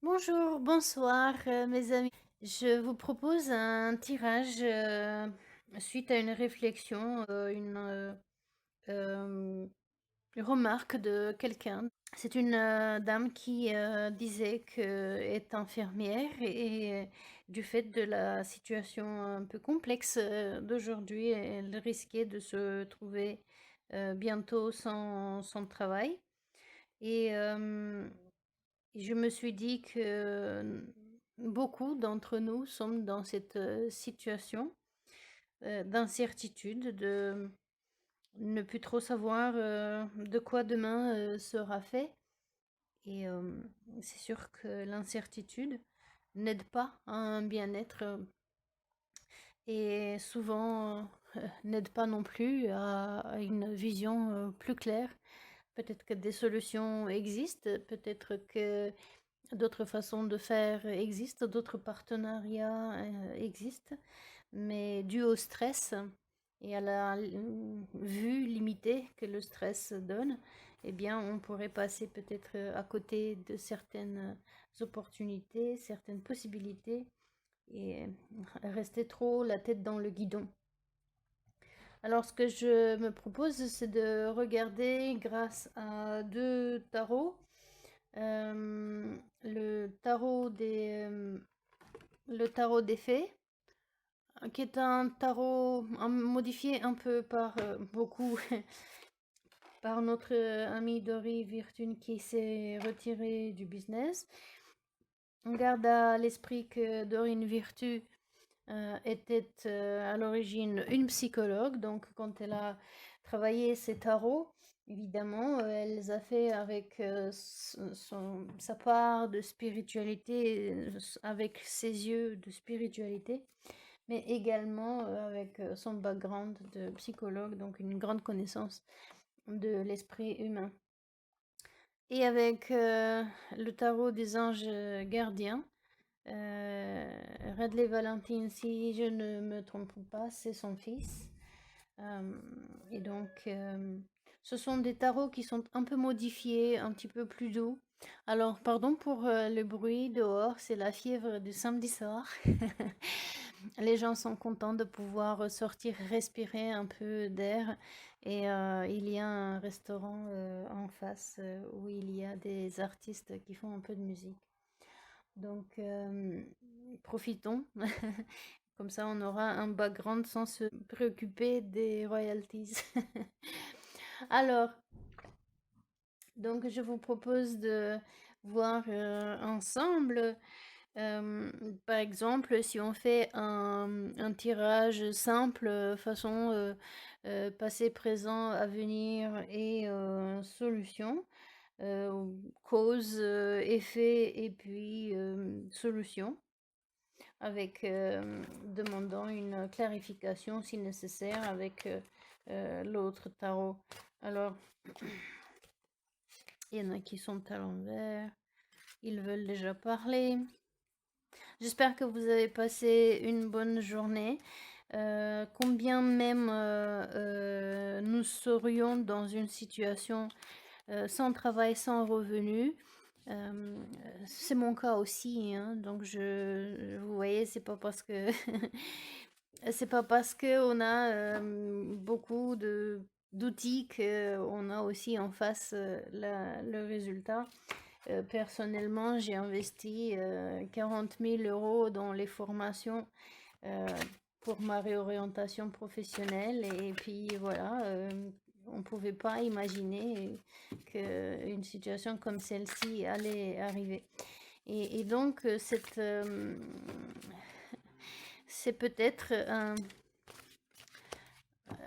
Bonjour, bonsoir, mes amis. Je vous propose un tirage suite à une réflexion, euh, une remarque de quelqu'un. C'est une dame qui disait qu'elle est infirmière et du fait de la situation un peu complexe d'aujourd'hui, elle risquait de se trouver bientôt sans travail. Et je me suis dit que beaucoup d'entre nous sommes dans cette situation d'incertitude, de ne plus trop savoir de quoi demain sera fait. Et c'est sûr que l'incertitude n'aide pas à un bien-être et souvent n'aide pas non plus à une vision plus claire. Peut-être que des solutions existent, peut-être que d'autres façons de faire existent, d'autres partenariats existent, mais dû au stress et à la vue limitée que le stress donne, eh bien, on pourrait passer peut-être à côté de certaines opportunités, certaines possibilités et rester trop la tête dans le guidon. Alors, ce que je me propose, c'est de regarder grâce à deux tarots. Le le tarot des fées, qui est un tarot modifié un peu par beaucoup par notre ami Dory Virtune qui s'est retiré du business. On garde à l'esprit que Dorine Virtue était à l'origine une psychologue, donc quand elle a travaillé ses tarots, évidemment, elle les a fait avec sa part de spiritualité, avec ses yeux de spiritualité, mais également avec son background de psychologue, donc une grande connaissance de l'esprit humain. Et avec le tarot des anges gardiens, Radley Valentine, si je ne me trompe pas, c'est son fils. Euh, et donc, ce sont des tarots qui sont un peu modifiés, un petit peu plus doux. Alors, pardon pour le bruit dehors, c'est la fièvre du samedi soir. Les gens sont contents de pouvoir sortir, respirer un peu d'air. Et il y a un restaurant en face où il y a des artistes qui font un peu de musique. Donc, profitons. Comme ça, on aura un background sans se préoccuper des royalties. Alors, donc, je vous propose de voir ensemble, par exemple, si on fait un tirage simple, façon passé, présent, avenir et solution, cause, effet et puis solution, avec demandant une clarification si nécessaire avec l'autre tarot. Alors, il y en a qui sont à l'envers, ils veulent déjà parler. J'espère que vous avez passé une bonne journée. Combien même nous serions dans une situation sans travail, sans revenu. Euh, c'est mon cas aussi, hein, donc vous voyez, c'est pas parce que c'est pas parce que on a beaucoup de d'outils qu'on a aussi en face le résultat. Personnellement, j'ai investi 40 000 euros dans les formations euh, pour ma réorientation professionnelle. Et puis voilà, on ne pouvait pas imaginer qu'une situation comme celle-ci allait arriver. Et donc, c'est peut-être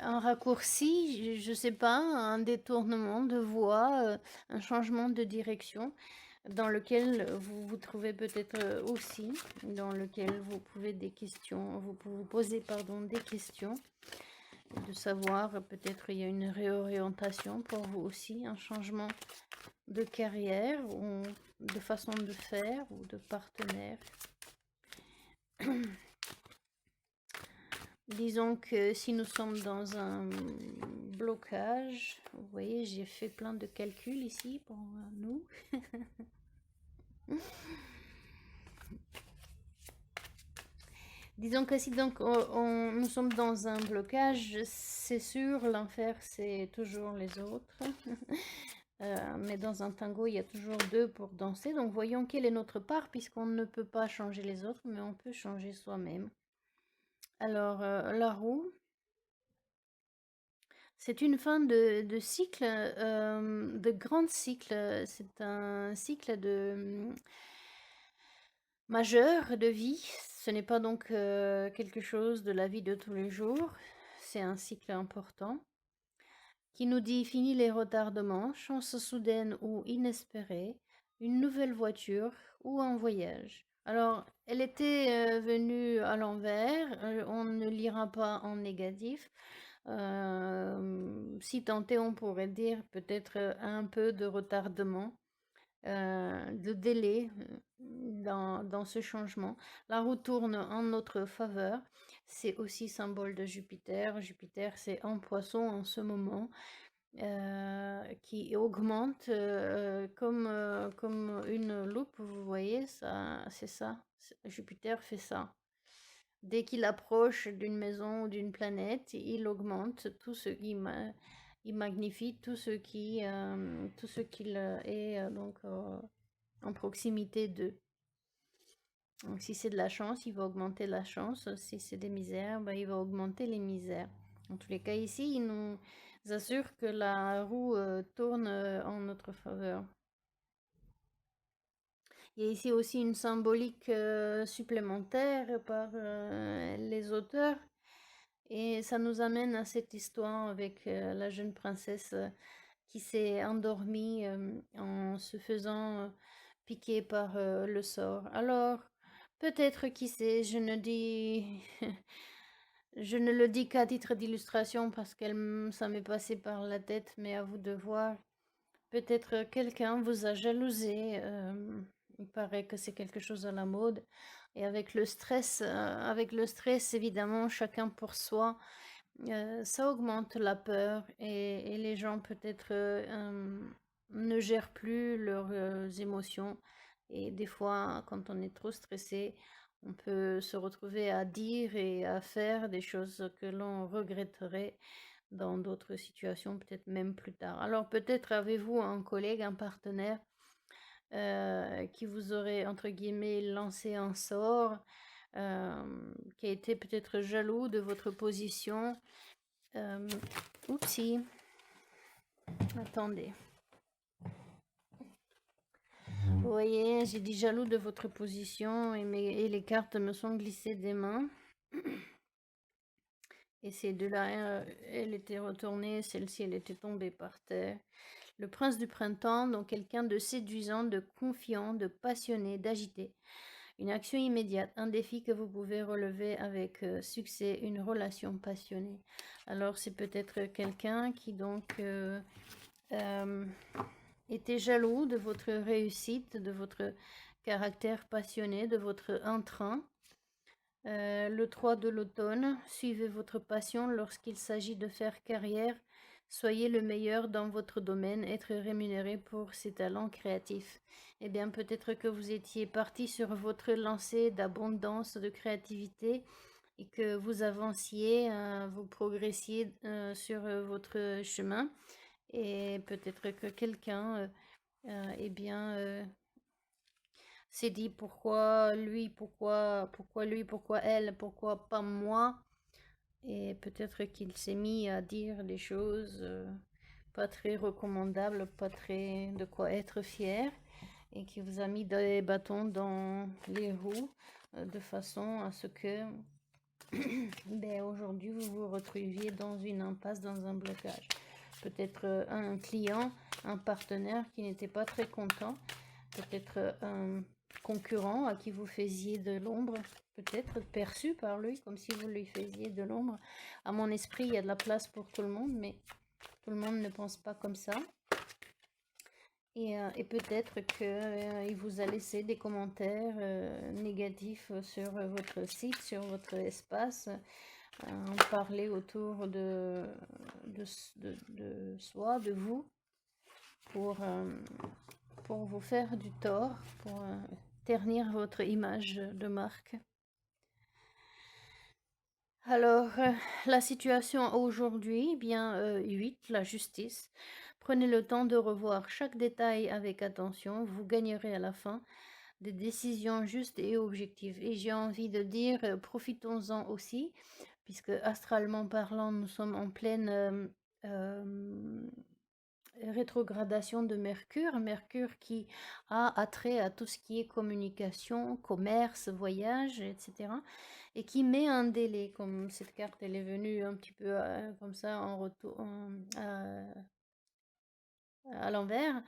un raccourci, je ne sais pas, un détournement de voie, un changement de direction dans lequel vous vous trouvez peut-être aussi, dans lequel vous pouvez vous pouvez vous poser pardon, des questions, de savoir peut-être il y a une réorientation pour vous aussi, un changement de carrière ou de façon de faire ou de partenaire. Disons que si nous sommes dans un blocage, vous voyez, j'ai fait plein de calculs ici pour nous. Disons que si donc nous sommes dans un blocage, c'est sûr, l'enfer c'est toujours les autres. Mais dans un tango, il y a toujours deux pour danser. Donc voyons quelle est notre part, puisqu'on ne peut pas changer les autres, mais on peut changer soi-même. Alors, la roue, c'est une fin de cycle, de grand cycle. C'est un cycle majeur de vie. Ce n'est pas donc quelque chose de la vie de tous les jours. C'est un cycle important qui nous définit les retardements, chance soudaine ou inespérée, une nouvelle voiture ou un voyage. Alors, elle était venue à l'envers, on ne lira pas en négatif. Si tant est, on pourrait dire peut-être un peu de retardement, de délai dans ce changement. La roue tourne en notre faveur. C'est aussi symbole de Jupiter. Jupiter, c'est en poisson en ce moment, qui augmente comme une loupe, vous voyez, ça, c'est ça. Jupiter fait ça. Dès qu'il approche d'une maison ou d'une planète, il augmente tout ce qui il magnifie tout ce qu'il est donc en proximité d'eux. Donc si c'est de la chance, il va augmenter la chance. Si c'est des misères, ben, il va augmenter les misères. En tous les cas, ici, il nous assure que la roue tourne en notre faveur. Il y a ici aussi une symbolique supplémentaire par les auteurs. Et ça nous amène à cette histoire avec la jeune princesse qui s'est endormie en se faisant piquer par le sort. Alors, peut-être, qui sait, je ne dis... je ne le dis qu'à titre d'illustration parce que ça m'est passé par la tête, mais à vous de voir. Peut-être quelqu'un vous a jalousé. Il paraît que c'est quelque chose à la mode. Et avec le stress, évidemment, chacun pour soi, ça augmente la peur et les gens peut-être ne gèrent plus leurs émotions. Et des fois, quand on est trop stressé, on peut se retrouver à dire et à faire des choses que l'on regretterait dans d'autres situations, peut-être même plus tard. Alors peut-être avez-vous un collègue, un partenaire qui vous aurait, entre guillemets, lancé un sort, qui a été peut-être jaloux de votre position. Oupsie, attendez. Vous voyez, j'ai dit jaloux de votre position et les cartes me sont glissées des mains. Et ces deux-là, elle était retournée, celle-ci, elle était tombée par terre. Le prince du printemps, donc quelqu'un de séduisant, de confiant, de passionné, d'agité. Une action immédiate, un défi que vous pouvez relever avec succès, une relation passionnée. Alors c'est peut-être quelqu'un qui donc était jaloux de votre réussite, de votre caractère passionné, de votre entrain. Le 3 de l'automne, suivez votre passion lorsqu'il s'agit de faire carrière. Soyez le meilleur dans votre domaine, être rémunéré pour ses talents créatifs. Eh bien, peut-être que vous étiez parti sur votre lancée d'abondance, de créativité et que vous avanciez, vous progressiez sur votre chemin. Et peut-être que quelqu'un, eh bien, s'est dit pourquoi lui, pourquoi elle, pourquoi pas moi. Et peut-être qu'il s'est mis à dire des choses pas très recommandables, pas très de quoi être fier, et qui vous a mis des bâtons dans les roues de façon à ce que ben, aujourd'hui vous vous retrouviez dans une impasse, dans un blocage. Peut-être un client, un partenaire qui n'était pas très content, peut-être un concurrent à qui vous faisiez de l'ombre, peut-être perçu par lui comme si vous lui faisiez de l'ombre. À mon esprit, il y a de la place pour tout le monde, mais tout le monde ne pense pas comme ça. Et peut-être qu'il vous a laissé des commentaires négatifs sur votre site, sur votre espace, en parler autour de soi, de vous, pour vous faire du tort, pour ternir votre image de marque. Alors, la situation aujourd'hui, eh bien, 8, la justice. Prenez le temps de revoir chaque détail avec attention, vous gagnerez à la fin des décisions justes et objectives. Et j'ai envie de dire, profitons-en aussi, puisque astralement parlant, nous sommes en pleine rétrogradation de Mercure. Mercure qui a attrait à tout ce qui est communication, commerce, voyage, etc. Et qui met un délai, comme cette carte elle est venue un petit peu comme ça en retour à l'envers.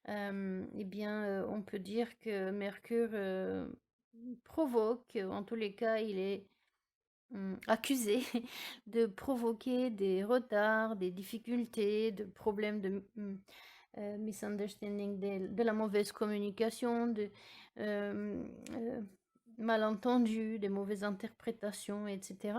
Eh bien, on peut dire que Mercure provoque, en tous les cas, il est accusé de provoquer des retards, des difficultés, de problèmes de misunderstanding, de la mauvaise communication, de euh, euh, malentendus, des mauvaises interprétations, etc.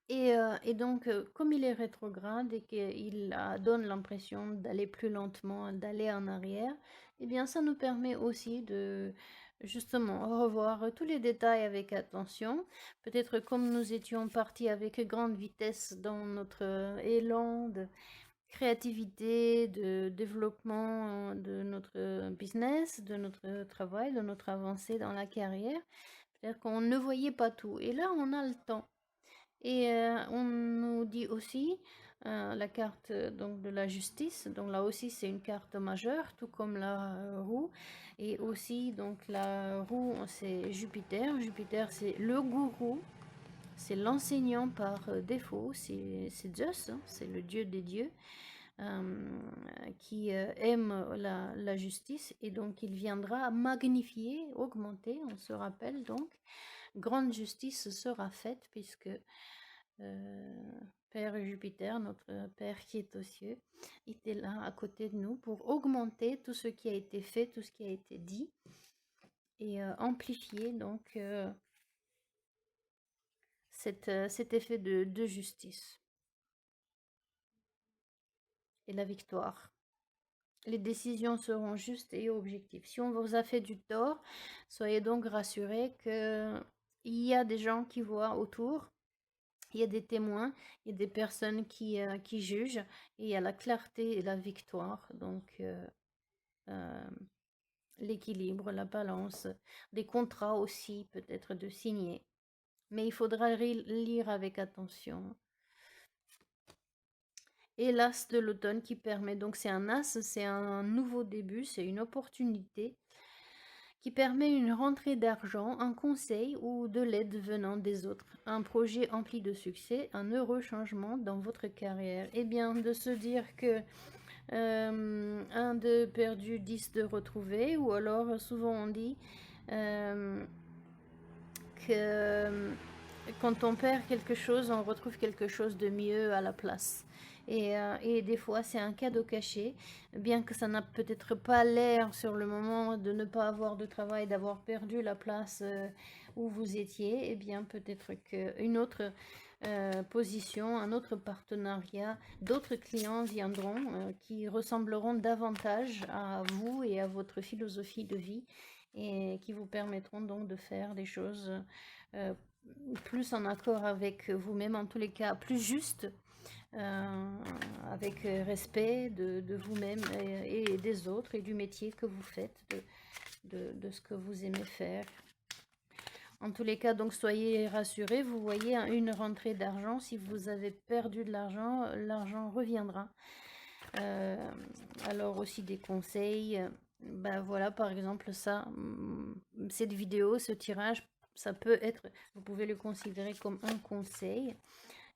Et donc, comme il est rétrograde et qu'il donne l'impression d'aller plus lentement, d'aller en arrière, eh bien, ça nous permet aussi de justement revoir tous les détails avec attention. Peut-être comme nous étions partis avec grande vitesse dans notre élan de créativité, de développement de notre business, de notre travail, de notre avancée dans la carrière, peut-être qu'on ne voyait pas tout. Et là, on a le temps. Et on nous dit aussi la carte donc de la justice. Donc là aussi c'est une carte majeure, tout comme la roue. Et aussi donc la roue c'est Jupiter. Jupiter c'est le gourou, c'est l'enseignant par défaut. C'est Zeus, hein, c'est le dieu des dieux euh, qui aime la justice. Et donc il viendra magnifier, augmenter. On se rappelle donc, grande justice sera faite puisque Père Jupiter, notre Père qui est aux cieux, était là à côté de nous pour augmenter tout ce qui a été fait, tout ce qui a été dit et amplifier donc cet effet de justice et la victoire. Les décisions seront justes et objectives. Si on vous a fait du tort, soyez donc rassurés qu'il y a des gens qui voient autour. Il y a des témoins, il y a des personnes qui jugent, et il y a la clarté et la victoire, donc euh, l'équilibre, la balance, des contrats aussi peut-être de signer. Mais il faudra lire avec attention. Et l'as de l'automne qui permet, donc c'est un as, c'est un nouveau début, c'est une opportunité qui permet une rentrée d'argent, un conseil ou de l'aide venant des autres, un projet empli de succès, un heureux changement dans votre carrière. Et bien de se dire que un de perdu, 10 de retrouvé, ou alors souvent on dit que quand on perd quelque chose, on retrouve quelque chose de mieux à la place. Et des fois, c'est un cadeau caché, bien que ça n'a peut-être pas l'air sur le moment de ne pas avoir de travail, d'avoir perdu la place où vous étiez, et bien peut-être qu'une autre position, un autre partenariat, d'autres clients viendront qui ressembleront davantage à vous et à votre philosophie de vie et qui vous permettront donc de faire des choses euh, plus en accord avec vous-même, en tous les cas plus juste, avec respect de vous-même et des autres et du métier que vous faites, de ce que vous aimez faire. En tous les cas, donc soyez rassurés, vous voyez une rentrée d'argent. Si vous avez perdu de l'argent, l'argent reviendra. Alors aussi des conseils. Ben voilà, par exemple, ça, cette vidéo, ce tirage, ça peut être, vous pouvez le considérer comme un conseil,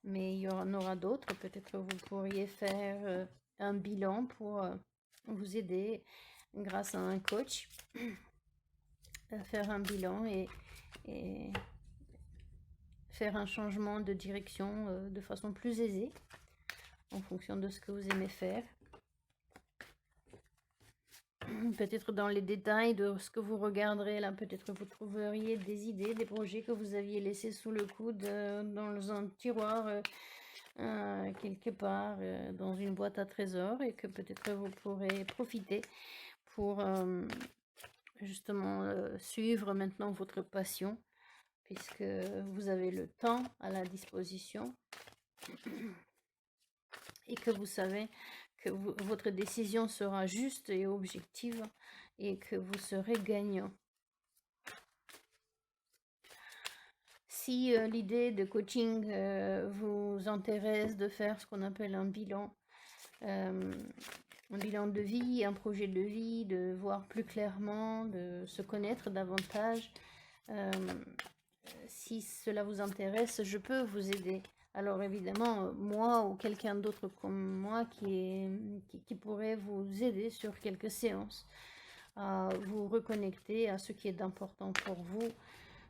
mais il y en aura d'autres. Peut-être vous pourriez faire un bilan pour vous aider grâce à un coach à faire un bilan et faire un changement de direction de façon plus aisée en fonction de ce que vous aimez faire. Peut-être dans les détails de ce que vous regarderez là, peut-être vous trouveriez des idées, des projets que vous aviez laissés sous le coude dans un tiroir quelque part, dans une boîte à trésors, et que peut-être vous pourrez profiter pour justement suivre maintenant votre passion, puisque vous avez le temps à la disposition et que vous savez que votre décision sera juste et objective et que vous serez gagnant. Si l'idée de coaching vous intéresse de faire ce qu'on appelle un bilan de vie, un projet de vie, de voir plus clairement, de se connaître davantage, si cela vous intéresse, je peux vous aider. Alors évidemment, moi ou quelqu'un d'autre comme moi qui pourrait vous aider sur quelques séances à vous reconnecter à ce qui est important pour vous.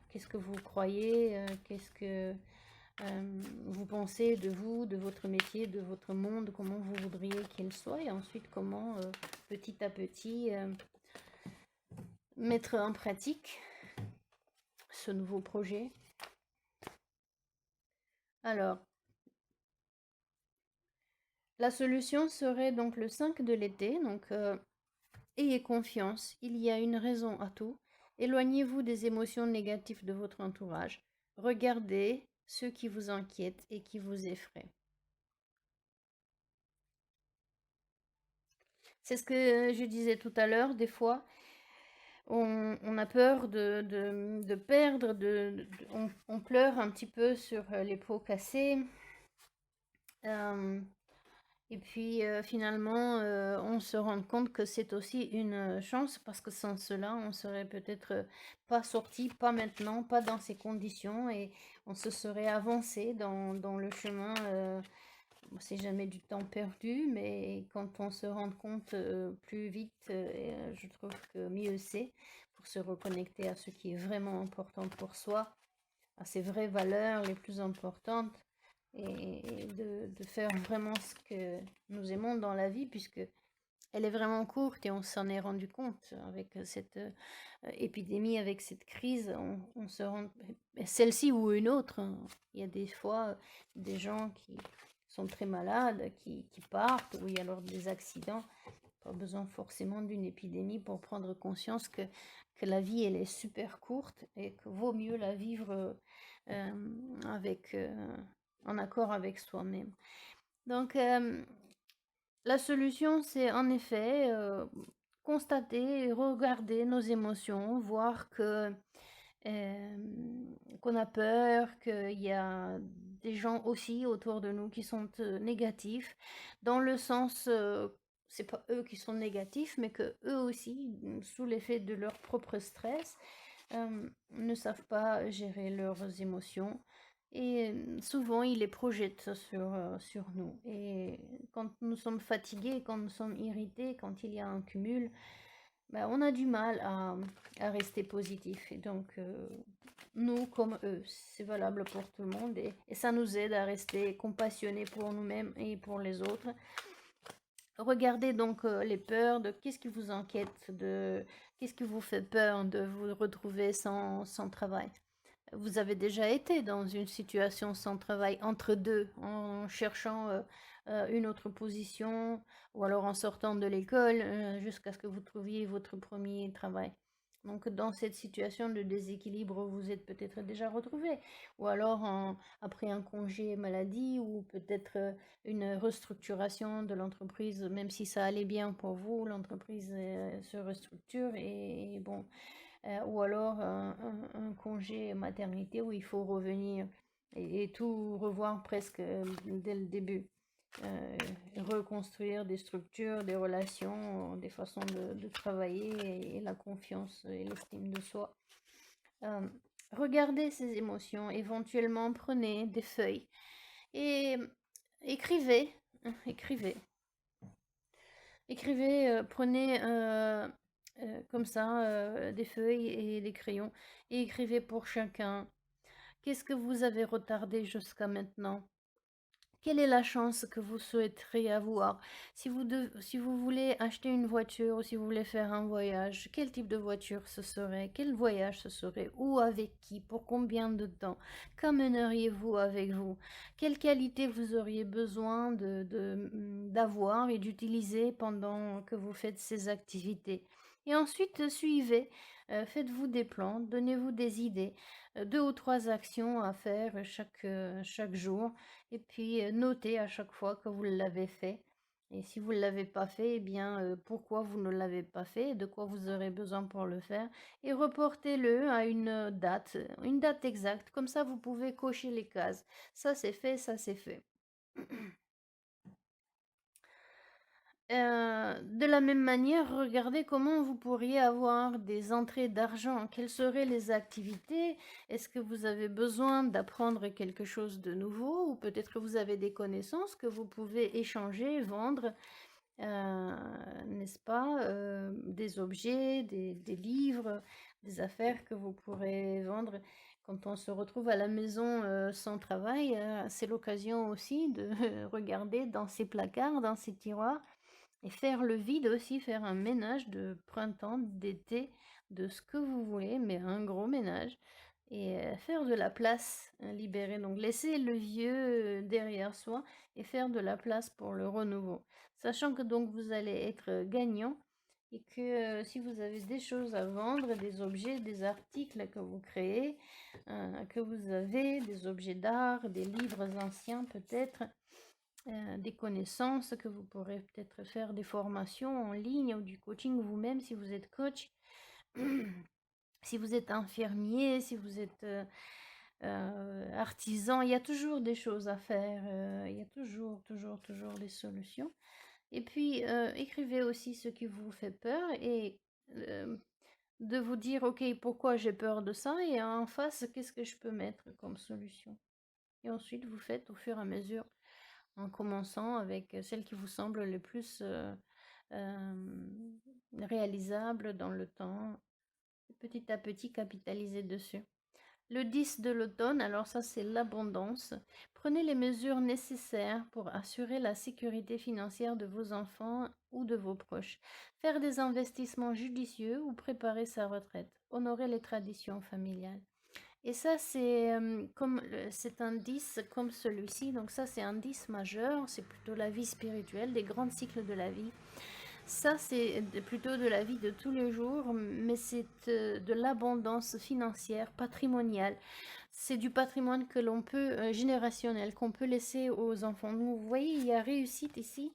Qu'est-ce que vous croyez, qu'est-ce que vous pensez de vous, de votre métier, de votre monde, comment vous voudriez qu'il soit, et ensuite comment petit à petit mettre en pratique ce nouveau projet. Alors, la solution serait donc le 5 de l'été, donc ayez confiance, il y a une raison à tout. Éloignez-vous des émotions négatives de votre entourage. Regardez ceux qui vous inquiètent et qui vous effraient. C'est ce que je disais tout à l'heure, des fois, on a peur de perdre, on pleure un petit peu sur les pots cassés. Et puis finalement, on se rend compte que c'est aussi une chance parce que sans cela, on serait peut-être pas sorti, pas maintenant, pas dans ces conditions et on se serait avancé dans le chemin. C'est jamais du temps perdu, mais quand on se rend compte plus vite, je trouve que mieux c'est pour se reconnecter à ce qui est vraiment important pour soi, à ses vraies valeurs les plus importantes et de faire vraiment ce que nous aimons dans la vie, puisque elle est vraiment courte et on s'en est rendu compte avec cette épidémie, avec cette crise. On se rend, celle-ci ou une autre, hein. Il y a des fois des gens qui sont très malades, qui partent, ou il y a alors des accidents. Pas besoin forcément d'une épidémie pour prendre conscience que la vie, elle est super courte et que vaut mieux la vivre avec, en accord avec soi-même. Donc, la solution, c'est en effet constater, regarder nos émotions, voir que qu'on a peur, qu'il y a des gens aussi autour de nous qui sont négatifs, dans le sens, c'est pas eux qui sont négatifs, mais que eux aussi, sous l'effet de leur propre stress, ne savent pas gérer leurs émotions. Et souvent, ils les projettent sur nous. Et quand nous sommes fatigués, quand nous sommes irrités, quand il y a un cumul, ben, on a du mal à rester positif. Et donc, nous comme eux, c'est valable pour tout le monde. Et ça nous aide à rester compassionnés pour nous-mêmes et pour les autres. Regardez donc les peurs de qu'est-ce qui vous inquiète, de qu'est-ce qui vous fait peur de vous retrouver sans travail. Vous avez déjà été dans une situation sans travail entre deux, en cherchant une autre position, ou alors en sortant de l'école jusqu'à ce que vous trouviez votre premier travail. Donc dans cette situation de déséquilibre, vous êtes peut-être déjà retrouvé, ou alors après un congé maladie, ou peut-être une restructuration de l'entreprise, même si ça allait bien pour vous, l'entreprise se restructure et bon, ou alors un congé maternité où il faut revenir et tout revoir presque dès le début. Reconstruire des structures, des relations, des façons de travailler et la confiance et l'estime de soi. Regardez ces émotions, éventuellement prenez des feuilles et écrivez, prenez comme ça des feuilles et des crayons et écrivez pour chacun. Qu'est-ce que vous avez retardé jusqu'à maintenant? Quelle est la chance que vous souhaiteriez avoir? Si vous voulez acheter une voiture ou si vous voulez faire un voyage, quel type de voiture ce serait? Quel voyage ce serait? Où, avec qui? Pour combien de temps? Qu'amèneriez-vous avec vous? Quelle qualité vous auriez besoin d'avoir et d'utiliser pendant que vous faites ces activités? Et ensuite, suivez, faites-vous des plans, donnez-vous des idées, 2 ou 3 actions à faire chaque jour et puis, notez à chaque fois que vous l'avez fait et si vous ne l'avez pas fait, eh bien, pourquoi vous ne l'avez pas fait, de quoi vous aurez besoin pour le faire et reportez-le à une date exacte. Comme ça, vous pouvez cocher les cases. Ça c'est fait. De la même manière, regardez comment vous pourriez avoir des entrées d'argent. Quelles seraient les activités? Est-ce que vous avez besoin d'apprendre quelque chose de nouveau ou peut-être que vous avez des connaissances que vous pouvez échanger, vendre, n'est-ce pas? Des objets, des livres, des affaires que vous pourrez vendre. Quand on se retrouve à la maison, sans travail, c'est l'occasion aussi de regarder dans ses placards, dans ses tiroirs et faire le vide aussi, faire un ménage de printemps, d'été, de ce que vous voulez, mais un gros ménage et faire de la place, libérer donc laisser le vieux, derrière soi et faire de la place pour le renouveau. Sachant que donc vous allez être, gagnant et que, si vous avez des choses à vendre, des objets, des articles que vous créez, que vous avez, des objets d'art, des livres anciens peut-être, des connaissances que vous pourrez peut-être faire des formations en ligne ou du coaching vous-même si vous êtes coach, si vous êtes infirmier, si vous êtes artisan, il y a toujours des choses à faire, il y a toujours des solutions. Et puis, écrivez aussi ce qui vous fait peur et de vous dire, ok, pourquoi j'ai peur de ça et en face, qu'est-ce que je peux mettre comme solution. Et ensuite, vous faites au fur et à mesure en commençant avec celles qui vous semblent les plus réalisables dans le temps, et petit à petit capitaliser dessus. Le 10 de l'automne, alors ça c'est l'abondance. Prenez les mesures nécessaires pour assurer la sécurité financière de vos enfants ou de vos proches. Faire des investissements judicieux ou préparer sa retraite. Honorer les traditions familiales. Et ça, c'est un 10 comme celui-ci. Donc ça, c'est un 10 majeur. C'est plutôt la vie spirituelle, des grands cycles de la vie. Ça, c'est plutôt de la vie de tous les jours, mais c'est de l'abondance financière, patrimoniale. C'est du patrimoine que l'on peut, générationnel, qu'on peut laisser aux enfants. Donc, vous voyez, il y a réussite ici,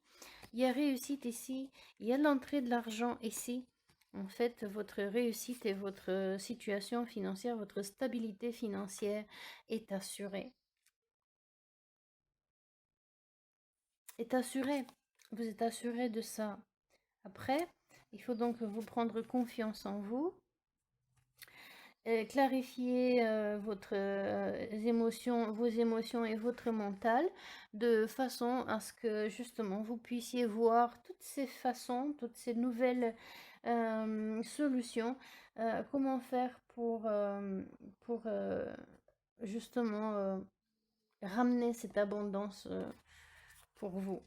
il y a réussite ici, il y a l'entrée de l'argent ici. En fait, votre réussite et votre situation financière, votre stabilité financière est assurée. Est assurée. Vous êtes assuré de ça. Après, il faut donc vous prendre confiance en vous, clarifier vos émotions et votre mental de façon à ce que justement vous puissiez voir toutes ces façons, toutes ces nouvelles solutions, comment faire pour justement ramener cette abondance pour vous.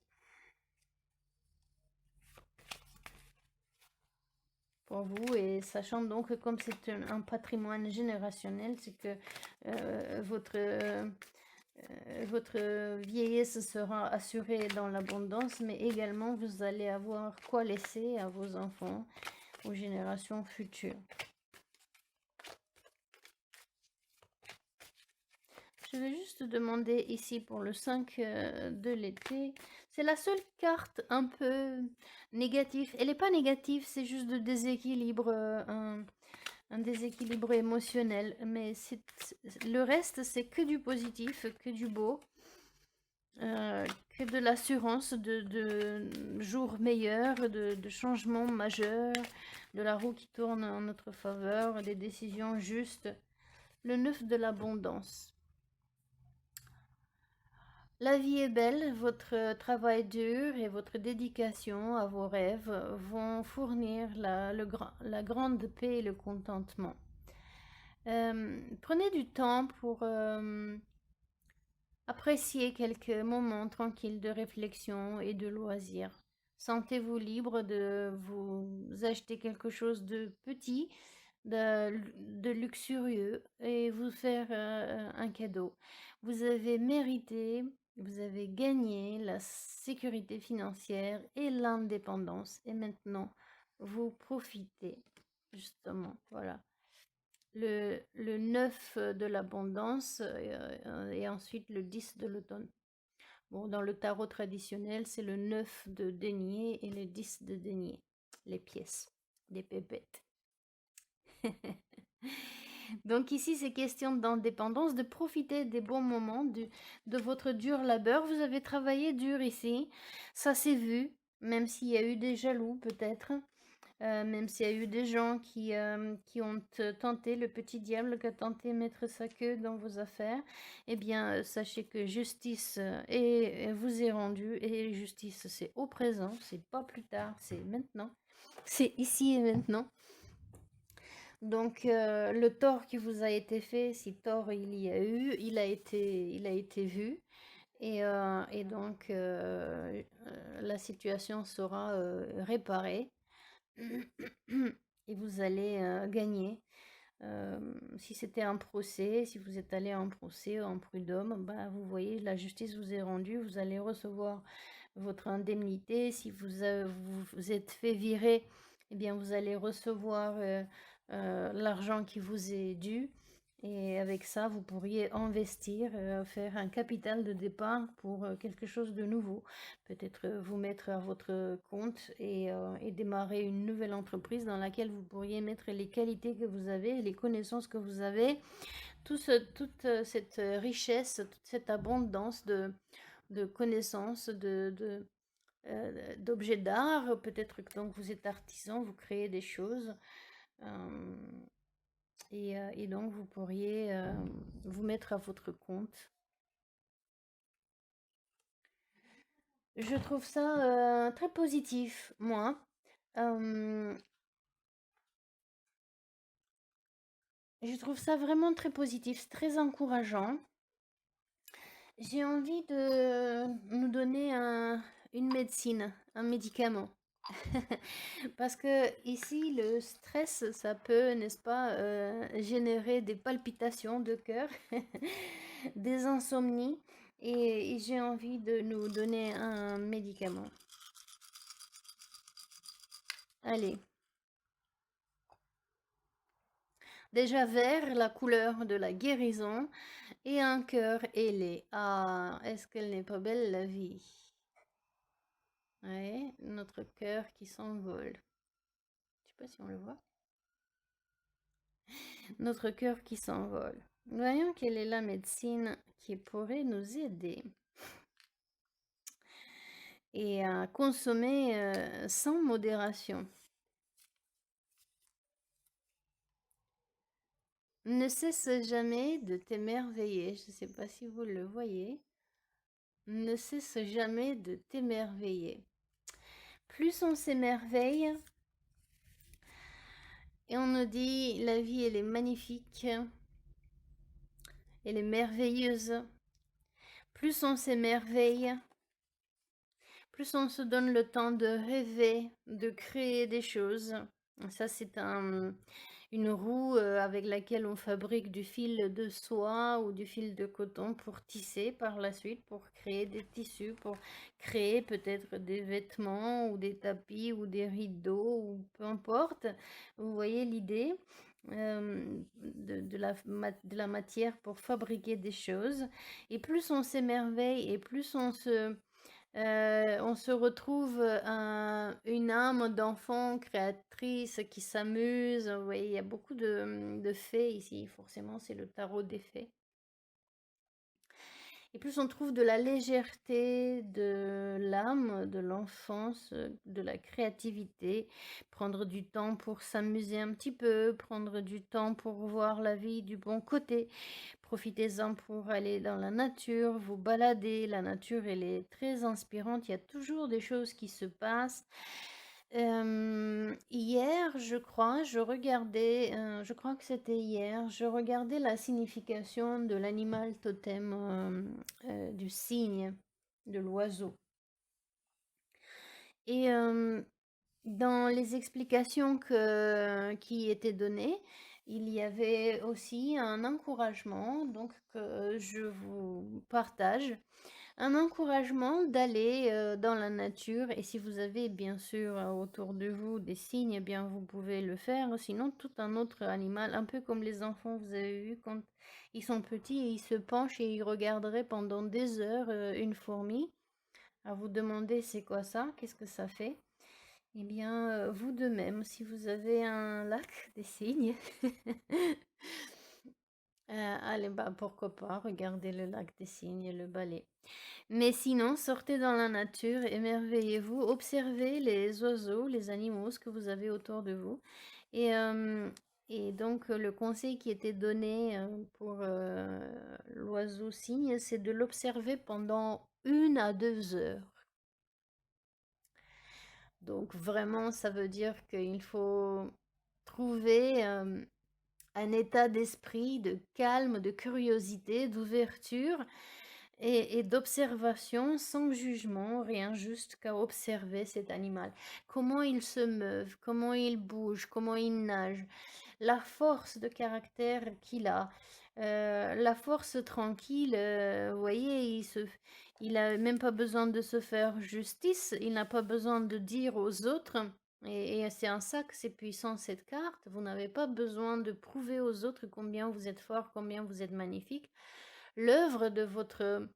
Pour vous et sachant donc que comme c'est un patrimoine générationnel, c'est que votre vieillesse sera assurée dans l'abondance, mais également vous allez avoir quoi laisser à vos enfants, aux générations futures. Je vais juste demander ici pour le 5 de l'été. C'est la seule carte un peu négative. Elle n'est pas négative, c'est juste de déséquilibre, un déséquilibre émotionnel. Mais le reste, c'est que du positif, que du beau, que de l'assurance de jours meilleurs, de changements majeurs, de la roue qui tourne en notre faveur, des décisions justes. Le 9 de l'abondance. La vie est belle, votre travail dur et votre dédication à vos rêves vont fournir la grande paix et le contentement. Prenez du temps pour apprécier quelques moments tranquilles de réflexion et de loisir. Sentez-vous libre de vous acheter quelque chose de petit, de luxurieux et vous faire un cadeau. Vous avez mérité, vous avez gagné la sécurité financière et l'indépendance. Et maintenant, vous profitez, justement. Voilà. Le 9 de l'abondance et ensuite le 10 de l'automne. Bon, dans le tarot traditionnel, c'est le 9 de denier et le 10 de denier, les pièces, des pépettes. Donc ici, c'est question d'indépendance, de profiter des bons moments, de votre dur labeur. Vous avez travaillé dur ici, ça s'est vu, même s'il y a eu des jaloux peut-être, même s'il y a eu des gens qui ont tenté, le petit diable qui a tenté de mettre sa queue dans vos affaires. Eh bien, sachez que justice vous est rendue, et justice, c'est au présent, c'est pas plus tard, c'est maintenant, c'est ici et maintenant. Donc, le tort qui vous a été fait, si tort il y a eu, il a été vu. Et donc, la situation sera réparée. Et vous allez gagner. Si c'était un procès, si vous êtes allé en procès ou en prud'homme, bah, vous voyez, la justice vous est rendue, vous allez recevoir votre indemnité. Si vous êtes fait virer, eh bien, vous allez recevoir l'argent qui vous est dû. Et avec ça, vous pourriez investir, faire un capital de départ pour quelque chose de nouveau. Peut-être vous mettre à votre compte et démarrer une nouvelle entreprise dans laquelle vous pourriez mettre les qualités que vous avez, les connaissances que vous avez, toute cette richesse, toute cette abondance de connaissances, d'objets d'art. Peut-être que donc vous êtes artisan, vous créez des choses. Et donc vous pourriez vous mettre à votre compte. Je trouve ça très positif, moi. Je trouve ça vraiment très positif, c'est très encourageant. J'ai envie de nous donner une médecine, un médicament. Parce que ici, le stress, ça peut, n'est-ce pas, générer des palpitations de cœur, des insomnies, et j'ai envie de nous donner un médicament. Allez. Déjà vert, la couleur de la guérison, et un cœur ailé. Ah, est-ce qu'elle n'est pas belle la vie? Ouais, notre cœur qui s'envole. Je sais pas si on le voit. Notre cœur qui s'envole. Voyons quelle est la médecine qui pourrait nous aider. Et à consommer sans modération. Ne cesse jamais de t'émerveiller. Je ne sais pas si vous le voyez. Ne cesse jamais de t'émerveiller. Plus on s'émerveille, et on nous dit la vie elle est magnifique, elle est merveilleuse. Plus on s'émerveille, plus on se donne le temps de rêver, de créer des choses. Ça, c'est une roue avec laquelle on fabrique du fil de soie ou du fil de coton pour tisser par la suite, pour créer des tissus, pour créer peut-être des vêtements ou des tapis ou des rideaux ou peu importe. Vous voyez l'idée de la matière pour fabriquer des choses. Et plus on s'émerveille et plus on se retrouve une âme d'enfant créatrice qui s'amuse. Vous voyez, il y a beaucoup de fées ici. Forcément, c'est le tarot des fées. Et plus on trouve de la légèreté de l'âme, de l'enfance, de la créativité, prendre du temps pour s'amuser un petit peu, prendre du temps pour voir la vie du bon côté. Profitez-en pour aller dans la nature, vous balader. La nature, elle est très inspirante. Il y a toujours des choses qui se passent. Hier, je crois que c'était hier, je regardais la signification de l'animal totem du cygne, de l'oiseau. Et dans les explications qui étaient données, il y avait aussi un encouragement, donc que je vous partage. un encouragement d'aller dans la nature. Et si vous avez bien sûr autour de vous des signes, eh bien vous pouvez le faire. Sinon, tout un autre animal, un peu comme les enfants, vous avez vu quand ils sont petits et ils se penchent et ils regarderaient pendant des heures une fourmi, à vous demander c'est quoi ça, qu'est-ce que ça fait. Eh bien, vous de même, si vous avez un lac des cygnes, allez, bah, pourquoi pas, regardez le lac des cygnes et le balai. Mais sinon, sortez dans la nature, émerveillez-vous, observez les oiseaux, les animaux, ce que vous avez autour de vous. Et, et donc, le conseil qui était donné pour l'oiseau cygne, c'est de l'observer pendant 1 à 2 heures. Donc, vraiment, ça veut dire qu'il faut trouver un état d'esprit de calme, de curiosité, d'ouverture et d'observation sans jugement, rien, juste qu'à observer cet animal. Comment il se meut, comment il bouge, comment il nage, la force de caractère qu'il a, la force tranquille, vous voyez, il a même pas besoin de se faire justice, il n'a pas besoin de dire aux autres. Et c'est en ça que c'est puissant cette carte. Vous n'avez pas besoin de prouver aux autres combien vous êtes fort, combien vous êtes magnifique. L'œuvre de votre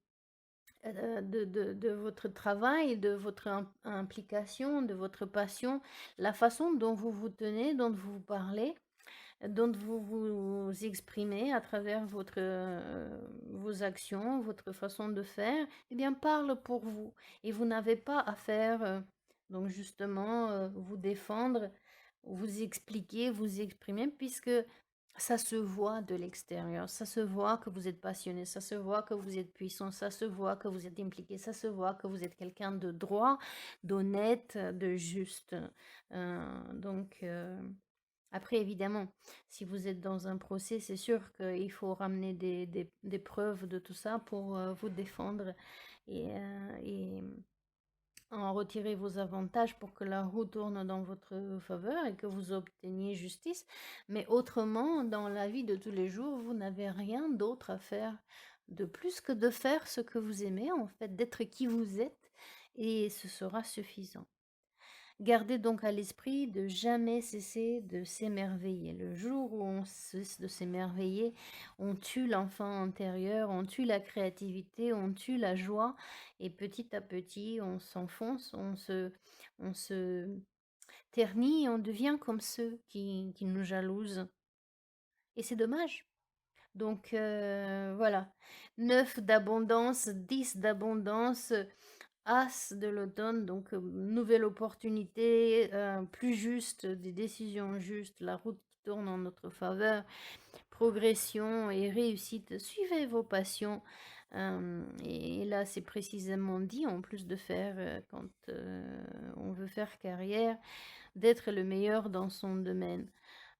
travail, de votre implication, de votre passion, la façon dont vous vous tenez, dont vous parlez, dont vous vous exprimez à travers vos actions, votre façon de faire, eh bien, parle pour vous. Et vous n'avez pas à faire, donc justement, vous défendre, vous expliquer, vous exprimer, puisque ça se voit de l'extérieur, ça se voit que vous êtes passionné, ça se voit que vous êtes puissant, ça se voit que vous êtes impliqué, ça se voit que vous êtes quelqu'un de droit, d'honnête, de juste. Donc, après, évidemment, si vous êtes dans un procès, c'est sûr qu'il faut ramener des preuves de tout ça pour vous défendre et en retirer vos avantages pour que la roue tourne dans votre faveur et que vous obteniez justice. Mais autrement, dans la vie de tous les jours, vous n'avez rien d'autre à faire de plus que de faire ce que vous aimez, en fait, d'être qui vous êtes, et ce sera suffisant. Gardez donc à l'esprit de jamais cesser de s'émerveiller. Le jour où on cesse de s'émerveiller, on tue l'enfant intérieur, on tue la créativité, on tue la joie, et petit à petit, on s'enfonce, on se ternit, et on devient comme ceux qui nous jalousent. Et c'est dommage. Donc voilà, 9 d'abondance, 10 d'abondance, As de l'automne, donc nouvelle opportunité, plus juste, des décisions justes, la route qui tourne en notre faveur, progression et réussite. Suivez vos passions. Et là, c'est précisément dit, en plus de faire, quand on veut faire carrière, d'être le meilleur dans son domaine.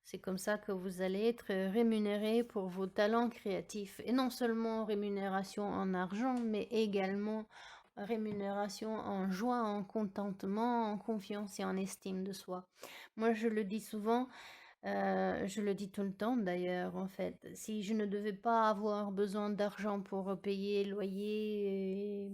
C'est comme ça que vous allez être rémunéré pour vos talents créatifs. Et non seulement rémunération en argent, mais également rémunération en joie, en contentement, en confiance et en estime de soi. Moi, je le dis souvent, je le dis tout le temps d'ailleurs, en fait. Si je ne devais pas avoir besoin d'argent pour payer loyer,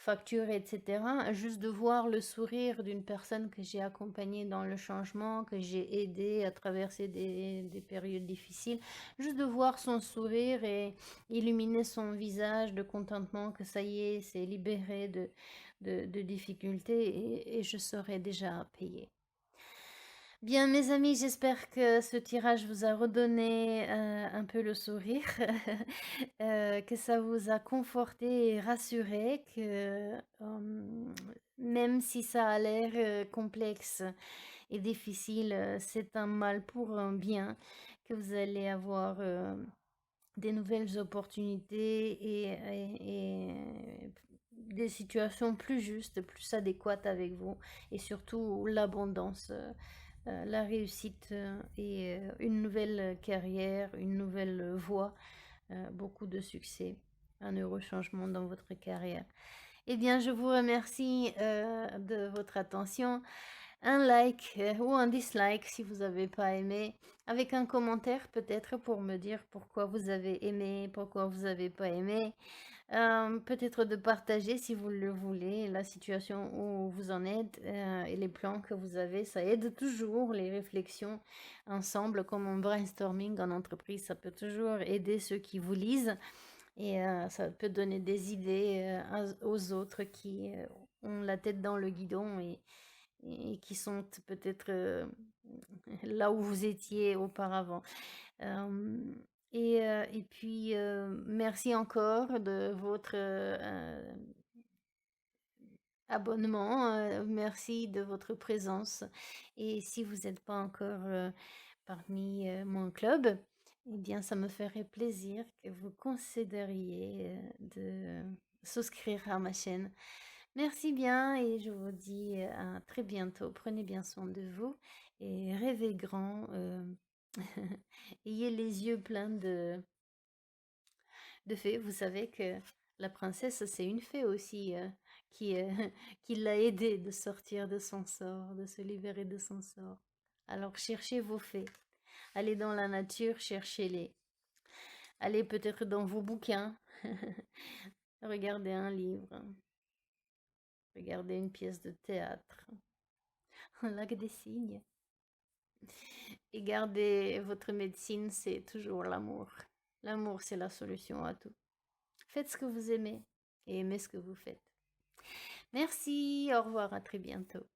factures, etc., juste de voir le sourire d'une personne que j'ai accompagnée dans le changement, que j'ai aidé à traverser des périodes difficiles, juste de voir son sourire et illuminer son visage de contentement, que ça y est, c'est libéré de difficultés, et je serais déjà payée. Bien, mes amis, j'espère que ce tirage vous a redonné un peu le sourire, que ça vous a conforté et rassuré, que même si ça a l'air complexe et difficile, c'est un mal pour un bien, que vous allez avoir des nouvelles opportunités et des situations plus justes, plus adéquates avec vous, et surtout l'abondance. La réussite et une nouvelle carrière, une nouvelle voie, beaucoup de succès, un heureux changement dans votre carrière. Eh bien, je vous remercie de votre attention. Un like ou un dislike si vous n'avez pas aimé, avec un commentaire peut-être pour me dire pourquoi vous avez aimé, pourquoi vous n'avez pas aimé. Peut-être de partager, si vous le voulez, la situation où vous en êtes, et les plans que vous avez. Ça aide toujours les réflexions ensemble, comme un brainstorming en entreprise. Ça peut toujours aider ceux qui vous lisent et ça peut donner des idées, aux autres qui, ont la tête dans le guidon et qui sont peut-être, là où vous étiez auparavant. Hem et puis, merci encore de votre, abonnement, merci de votre présence et si vous n'êtes pas encore, parmi, mon club, eh bien, ça me ferait plaisir que vous considériez, de souscrire à ma chaîne. Merci bien et je vous dis, à très bientôt. Prenez bien soin de vous et rêvez grand, ayez les yeux pleins de fées. Vous savez que la princesse, c'est une fée aussi, qui, qui l'a aidé de sortir de son sort, de se libérer de son sort. Alors cherchez vos fées. Allez dans la nature, cherchez-les. Allez peut-être dans vos bouquins. Regardez un livre. Regardez une pièce de théâtre. Un lac des cygnes. Et gardez votre médecine, c'est toujours l'amour. L'amour, c'est la solution à tout. Faites ce que vous aimez et aimez ce que vous faites. Merci, au revoir, à très bientôt.